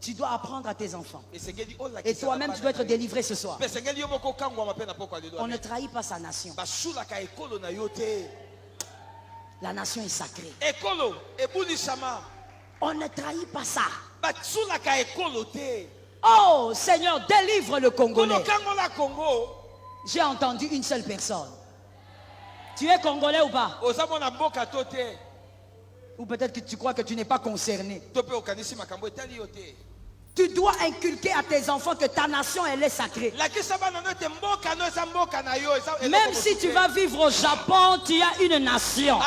Tu dois apprendre à tes enfants. Et toi-même, tu dois être délivré ce soir. On ne trahit pas sa nation. La nation est sacrée. On ne trahit pas ça. Oh Seigneur, délivre le Congolais. J'ai entendu une seule personne. Tu es Congolais ou pas? Ou peut-être que tu crois que tu n'es pas concerné. Tu dois inculquer à tes enfants que ta nation, elle est sacrée. Même si tu vas vivre au Japon, tu as une nation.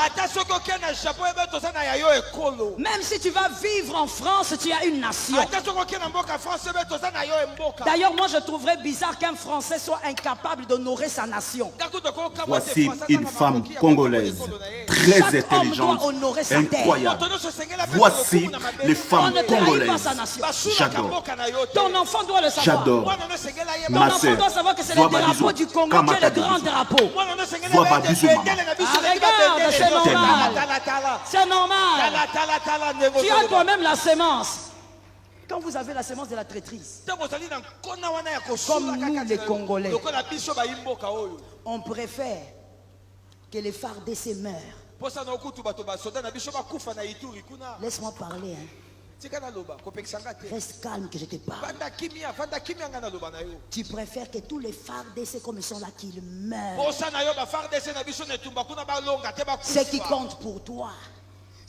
Même si tu vas vivre en France, tu as une nation. D'ailleurs, moi je trouverais bizarre qu'un Français soit incapable d'honorer sa nation. Voici une femme congolaise très intelligente, incroyable. Voici les femmes congolaises. J'adore. Ton enfant doit le savoir. J'adore. Ton enfant doit savoir que c'est le drapeau du Congo qui est le grand drapeau. Regarde, c'est normal. C'est normal. Tu as toi-même la sémence. Quand vous avez la sémence de la traîtrise, comme nous les Congolais, on préfère que les FARDC meurent. Laisse-moi parler. Reste calme que je te parle. Tu préfères que tous les FARDC comme ils sont là qu'ils meurent. Ce qui compte pour toi,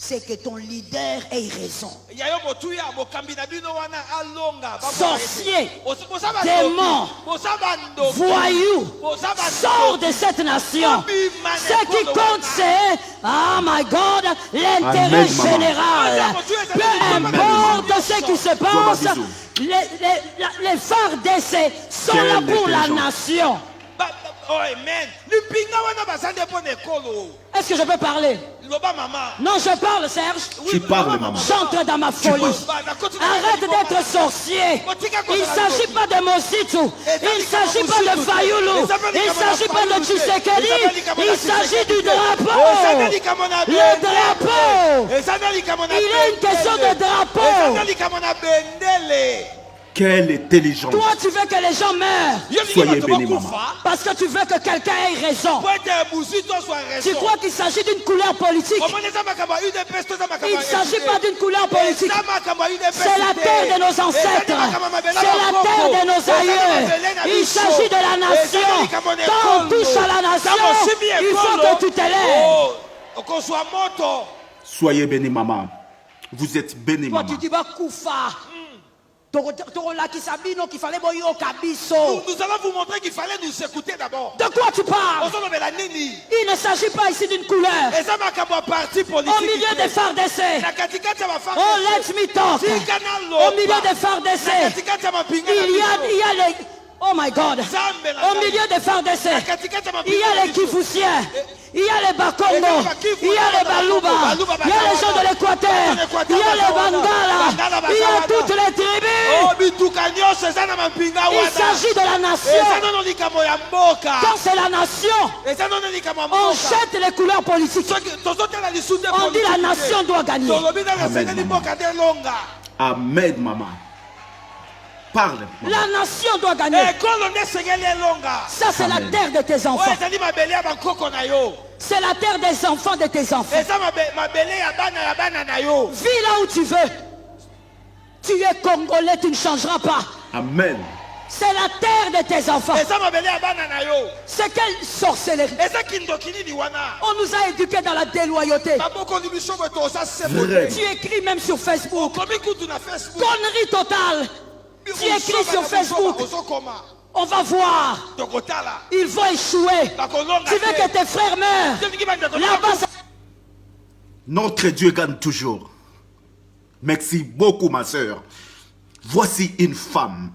c'est que ton leader ait raison. Sorcier, démon, voyou, sors de cette nation. Ce qui compte, c'est, oh my God, l'intérêt général. Peu importe ce qui se passe, les FARDC sont là pour la nation. Est-ce que je peux parler? Non, je parle, Serge. Tu parles, maman. J'entre dans ma folie. Arrête d'être sorcier. Il ne s'agit pas de Mositu. Il ne s'agit pas de Fayoulou. Il ne s'agit pas de Tshisekedi. Il s'agit du drapeau. Le drapeau. Il est une question de drapeau. Quelle intelligence. Toi, tu veux que les gens meurent. Soyez bénis, maman. Parce que tu veux que quelqu'un ait raison. Tu crois qu'il s'agit d'une couleur politique? Il ne s'agit pas d'une couleur politique. C'est la terre de nos ancêtres. C'est la terre de nos aïeux. Il s'agit de la nation. Quand on touche à la nation, il faut que tu te lèves. Soyez bénis, maman. Vous êtes bénis, maman. Toi, tu dis, bah, Koufa. Nous allons vous montrer qu'il fallait nous écouter d'abord. De quoi tu parles? Il ne s'agit pas ici d'une couleur. Au milieu des FARDC. Oh, let me talk. Au milieu des FARDC. Il y a les... Oh my God. Au milieu des FARDC, il y a les Kifoussiens, il y a les Bakongo, il y a les Balouba, il y a les gens de l'Équateur, il y a les Bangala, il y a toutes les tribus. Il s'agit de la nation. Quand c'est la nation, on jette les couleurs politiques. On dit la nation doit gagner. Amen, maman. Parle. La nation doit gagner. Ça, c'est la terre de tes enfants. C'est la terre des enfants de tes enfants. Vis là où tu veux. Tu es Congolais, tu ne changeras pas. Amen. C'est la terre de tes enfants. C'est quelle sorcellerie. On nous a éduqués dans la déloyauté. Tu écris même sur Facebook. Connerie totale. Tu écris sur Facebook. On va voir. Ils vont échouer. Tu veux que tes frères meurent. Là-bas, notre Dieu gagne toujours. Merci beaucoup, ma soeur. Voici une femme.